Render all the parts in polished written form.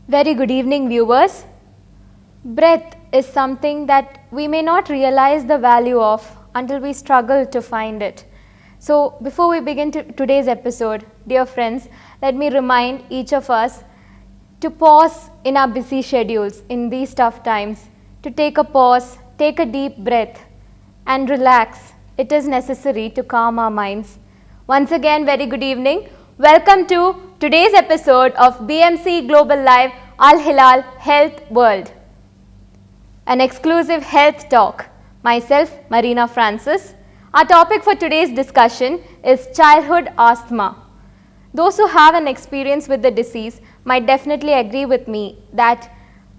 Very good evening, viewers. Breath is something that we may not realize the value of until we struggle to find it. So, before we begin today's episode, dear friends, let me remind each of us to pause in our busy schedules in these tough times, to take a pause, take a deep breath, and relax. It is necessary to calm our minds. Once again, very good evening. Welcome to today's episode of BMC Global Live Al Hilal Health World, an exclusive health talk. Myself, Marina Francis. Our topic for today's discussion is childhood asthma. Those who have an experience with the disease might definitely agree with me that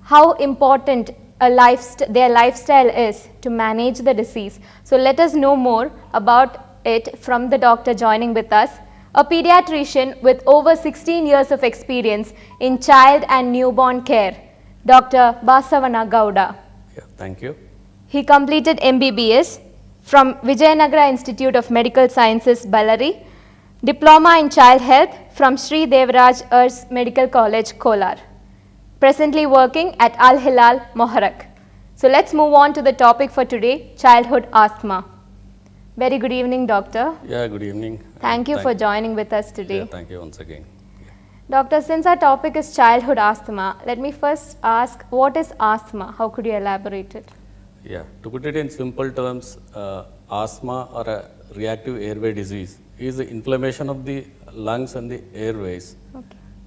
how important their lifestyle is to manage the disease. So let us know more about it from the doctor joining with us, a pediatrician with over 16 years of experience in child and newborn care, Dr. Basavana Gowda. Yeah, thank you. He completed MBBS from Vijayanagara Institute of Medical Sciences, Ballari, Diploma in Child Health from Sri Devaraj Urs Medical College, Kolar. Presently working at Al Hilal, Moharak. So let's move on to the topic for today, childhood asthma. Very good evening, doctor. Yeah, good evening. Thank you for joining with us today. Yeah, thank you once again. Yeah. Doctor, since our topic is childhood asthma, let me first ask, what is asthma? How could you elaborate it? Yeah, to put it in simple terms, asthma or a reactive airway disease is the inflammation of the lungs and the airways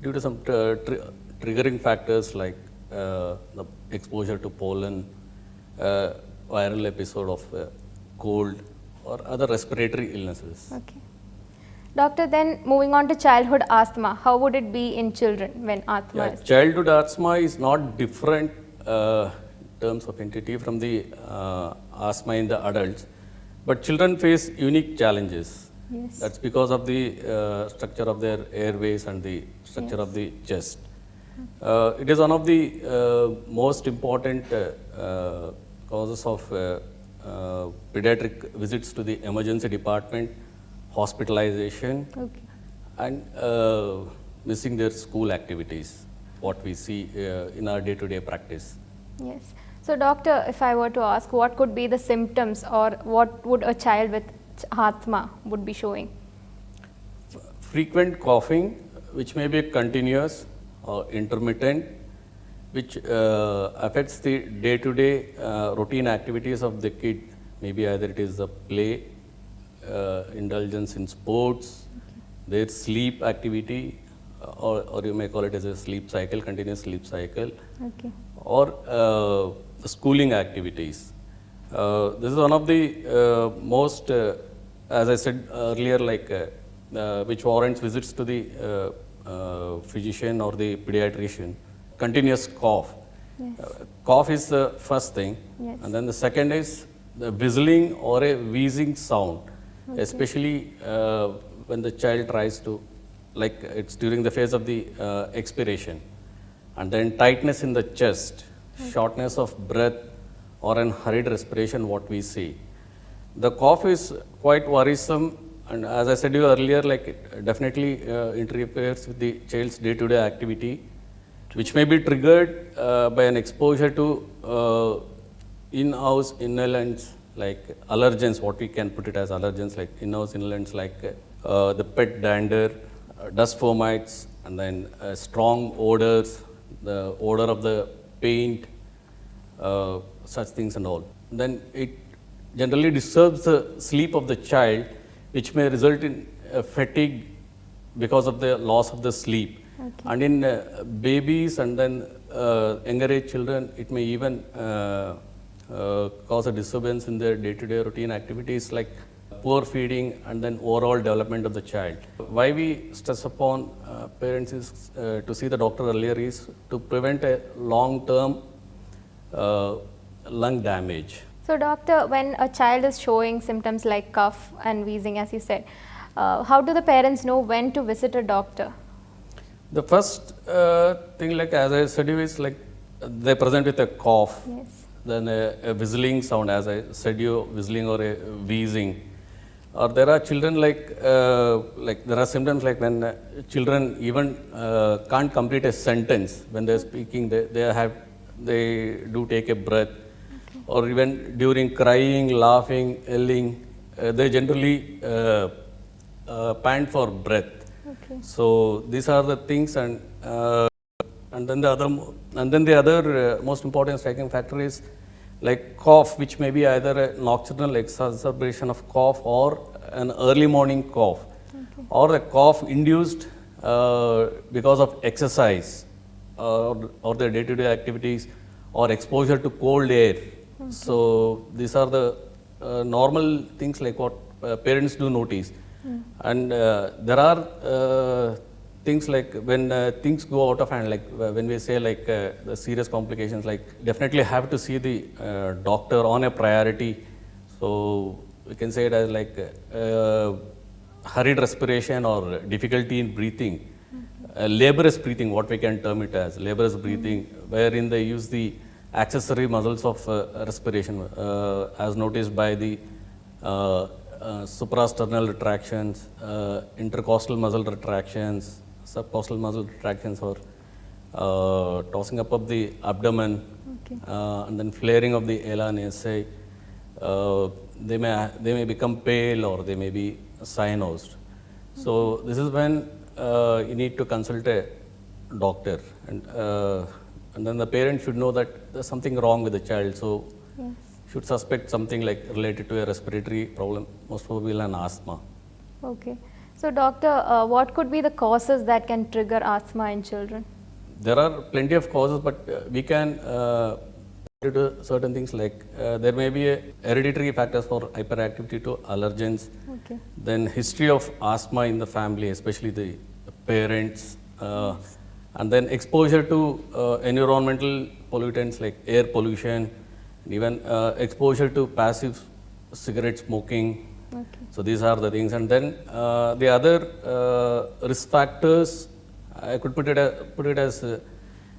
due to some triggering factors like the exposure to pollen, viral episode of cold, or other respiratory illnesses. Okay. Doctor, then moving on to childhood asthma, how would it be in children when asthma is? Childhood asthma is not different in terms of entity from the asthma in the adults, but children face unique challenges. Yes. That's because of the structure of their airways and the structure of the chest. It is one of the most important causes of pediatric visits to the emergency department, hospitalization, and missing their school activities, what we see in our day-to-day practice. Yes. So doctor, if I were to ask, what could be the symptoms or what would a child with asthma would be showing? Frequent coughing, which may be continuous or intermittent, which affects the day-to-day routine activities of the kid. Maybe either it is the play, indulgence in sports, their sleep activity, or you may call it as a sleep cycle, continuous sleep cycle, or the schooling activities. This is one of the most, as I said earlier, which warrants visits to the physician or the pediatrician. Continuous cough. Cough is the first thing, and then the second is the whistling or a wheezing sound, especially when the child tries to, like it's during the phase of the expiration, and then tightness in the chest, shortness of breath, or an hurried respiration, what we see. The cough is quite worrisome, and as I said to you earlier, like it definitely interferes with the child's day-to-day activity, which may be triggered by an exposure to in-house inhalants like allergens, what we can put it as allergens, like in-house inhalants like the pet dander, dust fomites, and then strong odors, the odor of the paint, such things and all. Then it generally disturbs the sleep of the child, which may result in fatigue because of the loss of the sleep. And in babies and then younger age children, it may even cause a disturbance in their day-to-day routine activities like poor feeding and then overall development of the child. Why we stress upon parents is to see the doctor earlier is to prevent a long-term lung damage. So doctor, when a child is showing symptoms like cough and wheezing, as you said, how do the parents know when to visit a doctor? The first thing, like as I said, is like they present with a cough, Yes. then a whistling sound, as I said, you whistling or a wheezing, Or there are children like there are symptoms like when children even can't complete a sentence when they're speaking, they do take a breath, or even during crying, laughing, yelling, they generally pant for breath. Okay. So these are the things, and then the other most important striking factor is like cough, which may be either a nocturnal exacerbation of cough or an early morning cough, or a cough induced because of exercise or their day-to-day activities or exposure to cold air. So these are the normal things like what parents do notice. And there are things like when things go out of hand, like when we say like the serious complications, like definitely have to see the doctor on a priority. So we can say it as like hurried respiration or difficulty in breathing, laborious breathing, what we can term it as laborious breathing, wherein they use the accessory muscles of respiration, as noticed by the suprasternal retractions, intercostal muscle retractions, subcostal muscle retractions, or tossing up of the abdomen, and then flaring of the ala nasi. They may become pale or they may be cyanosed. So this is when you need to consult a doctor, and then the parent should know that there's something wrong with the child. So should suspect something like related to a respiratory problem, most probably an asthma. Okay. So doctor, what could be the causes that can trigger asthma in children? There are plenty of causes, but we can due to certain things like there may be hereditary factors for hyperactivity to allergens, Okay. then history of asthma in the family, especially the parents, and then exposure to environmental pollutants like air pollution, and even exposure to passive cigarette smoking. Okay. So these are the things, and then the other risk factors, I could put it as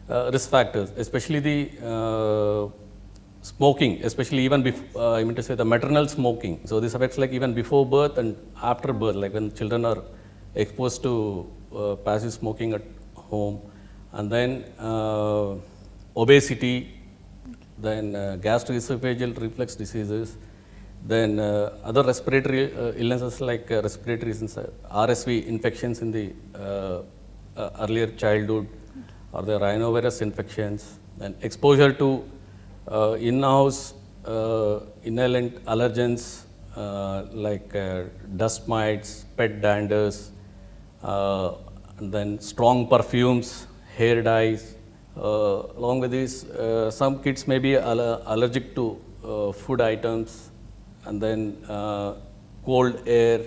risk factors, especially the smoking, especially even before, I mean to say the maternal smoking. So this affects like even before birth and after birth, like when children are exposed to passive smoking at home, and then obesity, then gastroesophageal reflux diseases, then other respiratory illnesses like respiratory RSV infections in the earlier childhood, or the rhinovirus infections, and exposure to in-house inhalant allergens like dust mites, pet danders, and then strong perfumes, hair dyes. Along with these, some kids may be allergic to food items, and then cold air.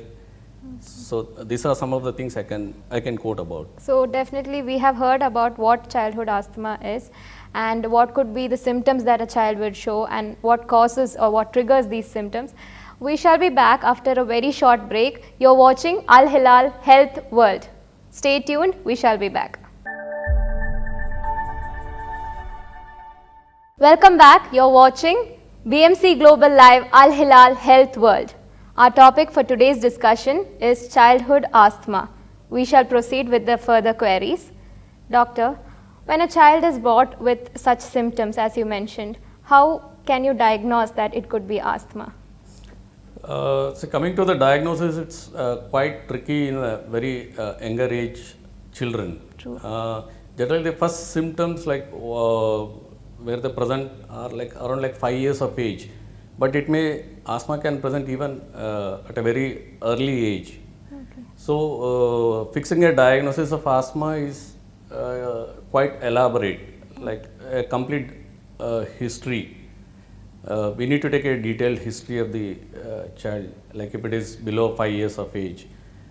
So these are some of the things I can quote about. So definitely we have heard about what childhood asthma is and what could be the symptoms that a child would show and what causes or what triggers these symptoms. We shall be back after a very short break. You're watching Al Hilal Health World. Stay tuned, we shall be back. Welcome back, you're watching BMC Global Live Al Hilal Health World. Our topic for today's discussion is childhood asthma. We shall proceed with the further queries. Doctor, when a child is brought with such symptoms as you mentioned, how can you diagnose that it could be asthma? So coming to the diagnosis, it's quite tricky in a very younger age children. True. Generally, the first symptoms like where the present are like around like 5 years of age, but asthma can present even at a very early age. Okay. So fixing a diagnosis of asthma is quite elaborate, like a complete history. We need to take a detailed history of the child, like if it is below 5 years of age,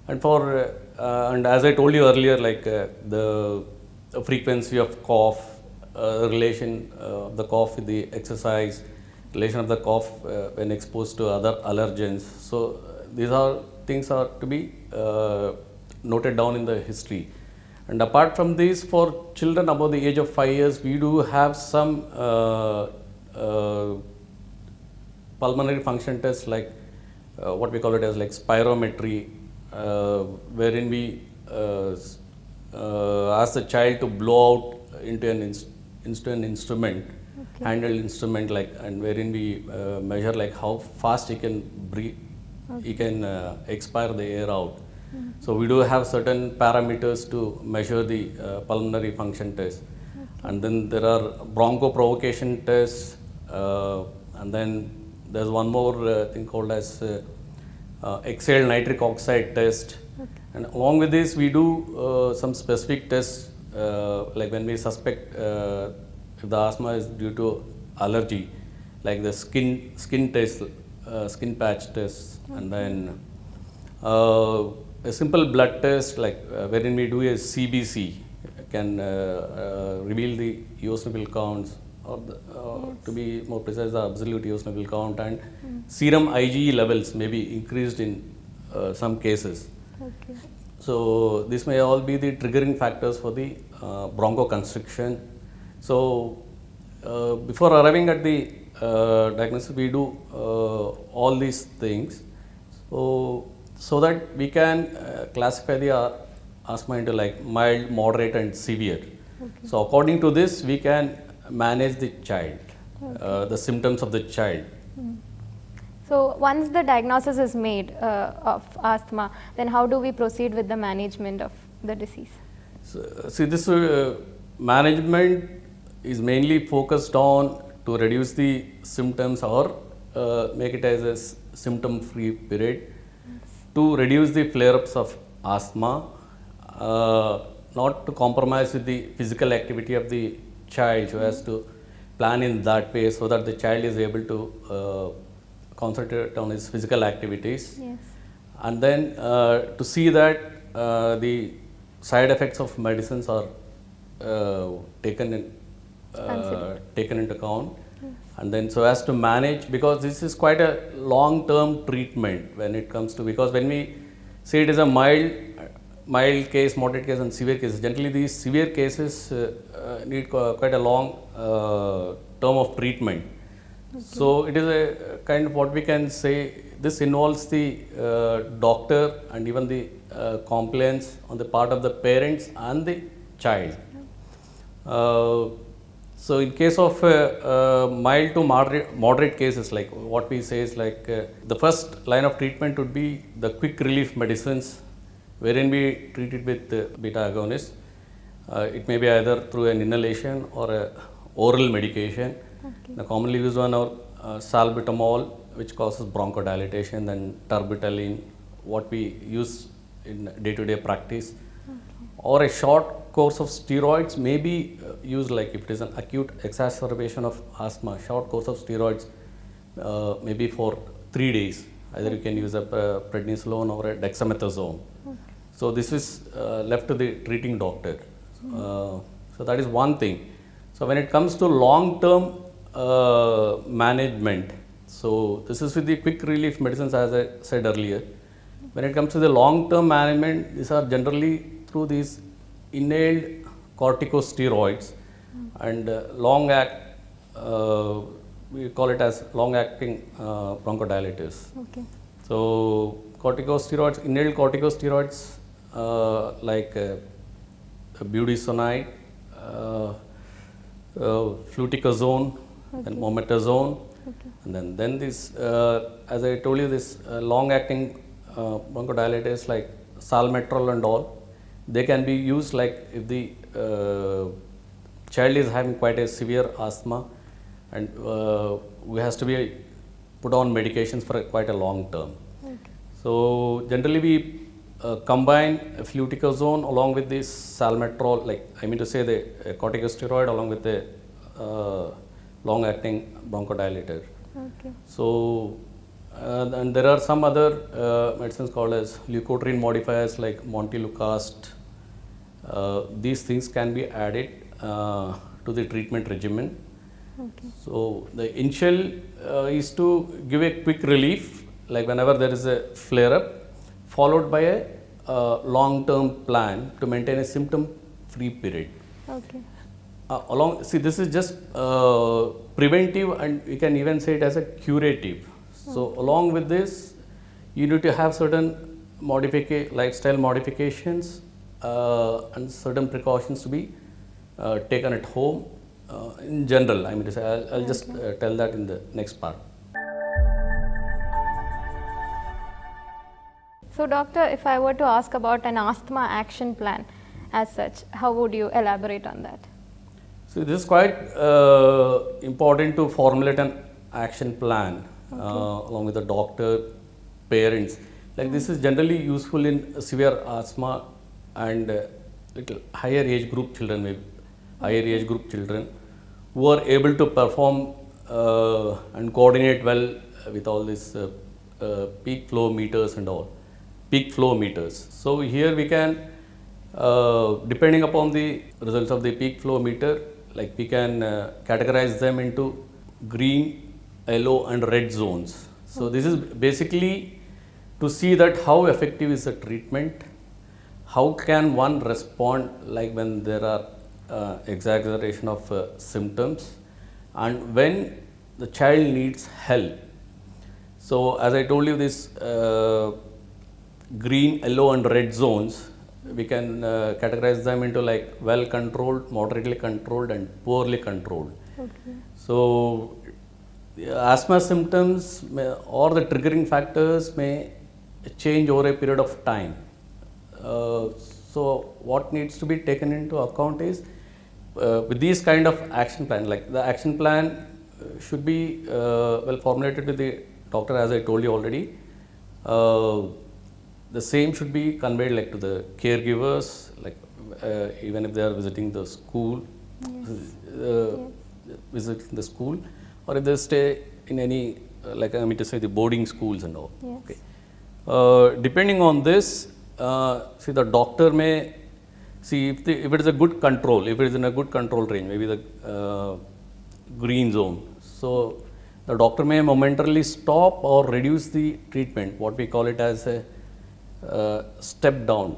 and and as I told you earlier, like the frequency of cough, relation of the cough with the exercise, relation of the cough when exposed to other allergens. So these are things are to be noted down in the history. And apart from this, for children above the age of 5 years, we do have some pulmonary function tests like what we call it as like spirometry, wherein we ask the child to blow out into an instrument, handheld instrument, like, and wherein we measure like how fast he can breathe, he can expire the air out. So we do have certain parameters to measure the pulmonary function test. And then there are bronchoprovocation tests, and then there's one more thing called as exhaled nitric oxide test. And along with this, we do some specific tests, like when we suspect if the asthma is due to allergy, like the skin test, skin patch test, and then a simple blood test, like wherein we do a CBC, can reveal the eosinophil counts, or to be more precise, the absolute eosinophil count, and serum IgE levels may be increased in some cases. Okay. So this may all be the triggering factors for the bronchoconstriction. So before arriving at the diagnosis, we do all these things, so that we can classify the asthma into like mild, moderate, and severe. Okay. So according to this, we can manage the child, the symptoms of the child. So once the diagnosis is made of asthma, then how do we proceed with the management of the disease? So, see, this management is mainly focused on to reduce the symptoms or make it as a symptom-free period, to reduce the flare-ups of asthma, not to compromise with the physical activity of the child, so as to plan in that way so that the child is able to concentrate on his physical activities. Yes. And then to see that the side effects of medicines are taken into account, and then so as to manage, because this is quite a long term treatment when it comes to, because when we say it is a mild case, moderate case, and severe cases, generally these severe cases need quite a long term of treatment. So it is a kind of what we can say, this involves the doctor and even the compliance on the part of the parents and the child. So in case of mild to moderate cases, like what we say is like the first line of treatment would be the quick relief medicines, wherein we treat it with beta agonists. It may be either through an inhalation or a oral medication. Okay. The commonly used one are salbutamol, which causes bronchodilation, then terbutaline, what we use in day-to-day practice, or a short course of steroids may be used, like if it is an acute exacerbation of asthma, short course of steroids maybe for 3 days. Either you can use a prednisolone or a dexamethasone. Okay. So this is left to the treating doctor. So that is one thing. So when it comes to long-term management, so this is with the quick relief medicines, as I said earlier. When it comes to the long-term management, these are generally through these inhaled corticosteroids and we call it as long-acting bronchodilators. Okay. So corticosteroids, inhaled corticosteroids like budesonide, fluticasone, and mometazone, and then this, as I told you, this long-acting bronchodilators like salmeterol and all, they can be used like if the child is having quite a severe asthma, and we has to be put on medications for quite a long term. Okay. So generally we combine fluticasone along with this salmeterol, like I mean to say the corticosteroid along with the long-acting bronchodilator. Okay. So and there are some other medicines called as leukotriene modifiers like montelukast. These things can be added to the treatment regimen. Okay. So the initial is to give a quick relief, like whenever there is a flare-up, followed by a long-term plan to maintain a symptom-free period. Okay. See, this is just preventive, and we can even say it as a curative. So along with this, you need to have certain lifestyle modifications and certain precautions to be taken at home in general. I mean to say, I'll just tell that in the next part. So, doctor, if I were to ask about an asthma action plan as such, how would you elaborate on that? So, this is quite important to formulate an action plan along with the doctor, parents. Like this is generally useful in severe asthma and little higher age group children, maybe higher age group children who are able to perform and coordinate well with all these peak flow meters and all. Peak flow meters. So here we can, depending upon the results of the peak flow meter, like we can categorize them into green, yellow and red zones. So this is basically to see that how effective is the treatment, how can one respond like when there are exaggeration of symptoms, and when the child needs help. So as I told you, this green, yellow and red zones, we can categorize them into like well controlled, moderately controlled and poorly controlled. Okay. So asthma symptoms or the triggering factors may change over a period of time. So what needs to be taken into account is with these kind of action plan, like the action plan should be well formulated with the doctor, as I told you already. The same should be conveyed like to the caregivers, like even if they are visiting the school, visit the school, or if they stay in any, like I mean to say, the boarding schools and all. Yes. Okay. Depending on this, see the doctor may see if it is a good control, if it is in a good control range, maybe the green zone. So the doctor may momentarily stop or reduce the treatment, what we call it as a step down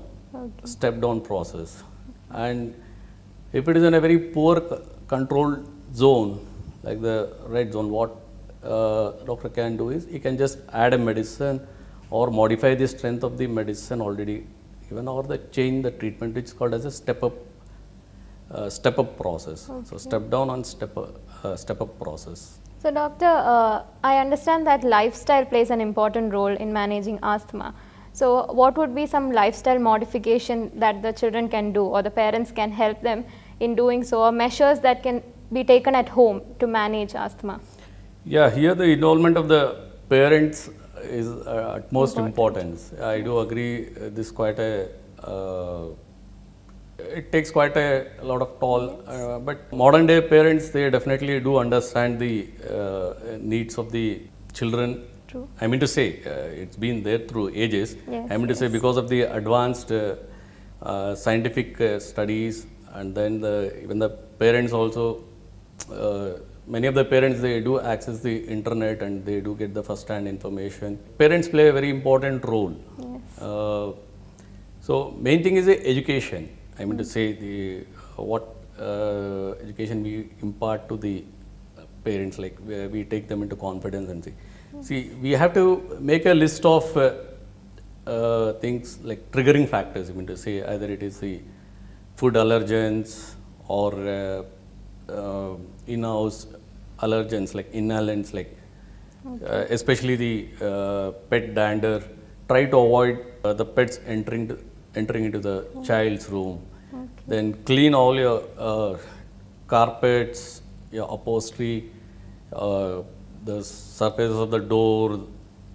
process. And if it is in a very poor controlled zone like the red zone, what doctor can do is he can just add a medicine or modify the strength of the medicine already given, or change the treatment, which is called as a step up process. Okay. So step down and step up process. So, doctor, I understand that lifestyle plays an important role in managing asthma. So, what would be some lifestyle modification that the children can do or the parents can help them in doing so, or measures that can be taken at home to manage asthma? Yeah, here the involvement of the parents is at most importance. I do agree. This quite a it takes quite a lot of toll. But modern day parents, they definitely do understand the needs of the children. True. I mean to say, it's been there through ages. Yes, I mean to say, because of the advanced scientific studies, and then even the parents also, many of the parents, they do access the internet and they do get the first-hand information. Parents play a very important role. Yes. So main thing is the education. I mean to say, the what education we impart to the parents, like we take them into confidence and see. See, we have to make a list of things like triggering factors. I mean to say, either it is the food allergens or in-house allergens like inhalants, like especially the pet dander. Try to avoid the pets entering into the child's room. Okay. Then clean all your carpets, your upholstery, the surfaces of the door,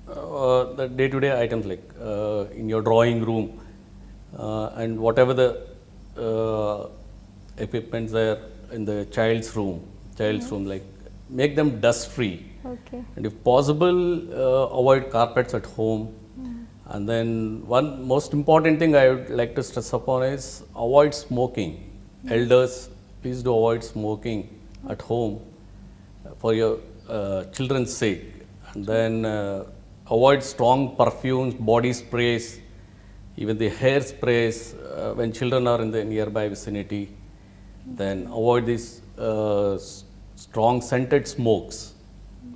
the day-to-day items like in your drawing room, and whatever the equipments there in the child's room, like make them dust-free. Okay. And if possible, avoid carpets at home. And then one most important thing I would like to stress upon is avoid smoking. Elders, please do avoid smoking at home for your children's sake. And then avoid strong perfumes, body sprays, even the hair sprays when children are in the nearby vicinity. Then avoid these strong scented smokes.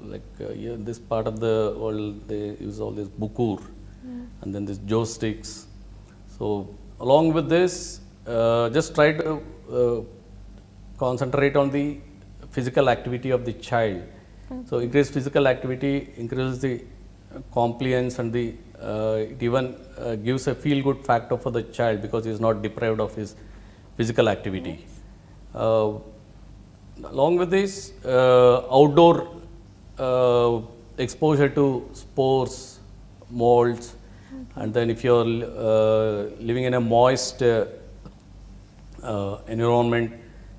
Like yeah, this part of the world, they use all this bukur and then this joysticks. So along with this, just try to concentrate on the physical activity of the child. So increased physical activity increases the compliance and the it even gives a feel good factor for the child because he is not deprived of his physical activity. Along with this, outdoor exposure to spores, molds, and then if you're living in a moist environment,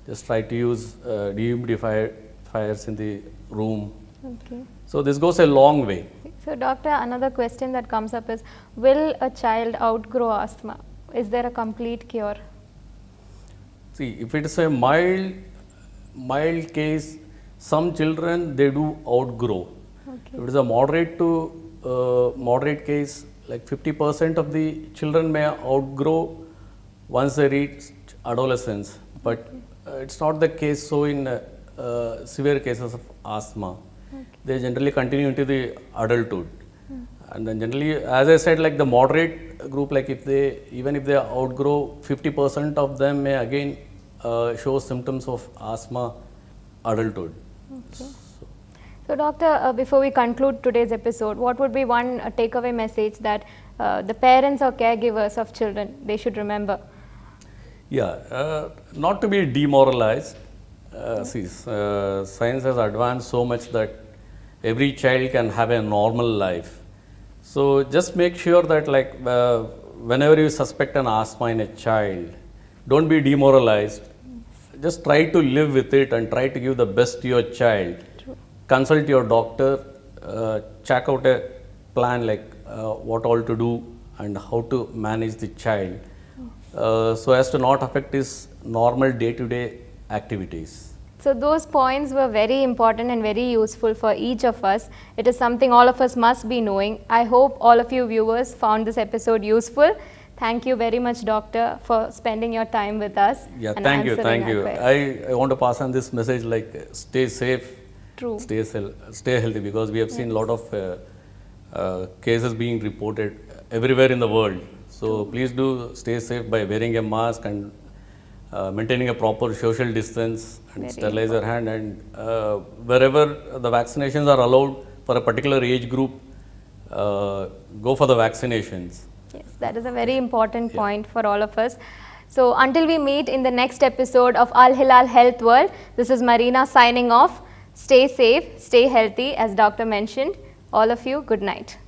just try to use dehumidifiers in the room. Okay. So this goes a long way. So doctor, another question that comes up is, will a child outgrow asthma? Is there a complete cure? See, if it is a mild case, some children they do outgrow. Okay. If it is a moderate to moderate case, like 50% of the children may outgrow once they reach adolescence, but it's not the case so in severe cases of asthma. They generally continue into the adulthood. And then generally, as I said, like the moderate group, like even if they outgrow, 50% of them may again show symptoms of asthma adulthood. Okay. So doctor, before we conclude today's episode, what would be one takeaway message that the parents or caregivers of children, they should remember? Yeah, not to be demoralized. See, science has advanced so much that every child can have a normal life. So just make sure that like whenever you suspect an asthma in a child, don't be demoralized. Just try to live with it and try to give the best to your child. True. Consult your doctor, check out a plan like what all to do and how to manage the child so as to not affect his normal day-to-day activities. So those points were very important and very useful for each of us. It is something all of us must be knowing. I hope all of you viewers found this episode useful. Thank you very much, doctor, for spending your time with us. Yeah, and thank you, answering thank our you. queries. I want to pass on this message like stay safe, True. stay healthy because we have seen a lot of cases being reported everywhere in the world. So please do stay safe by wearing a mask and maintaining a proper social distance and Very sterilize your hand, and wherever the vaccinations are allowed for a particular age group, go for the vaccinations. Yes, that is a very important point for all of us. So until we meet in the next episode of Al Hilal Health World, this is Marina signing off. Stay safe, stay healthy, as doctor mentioned. All of you, good night.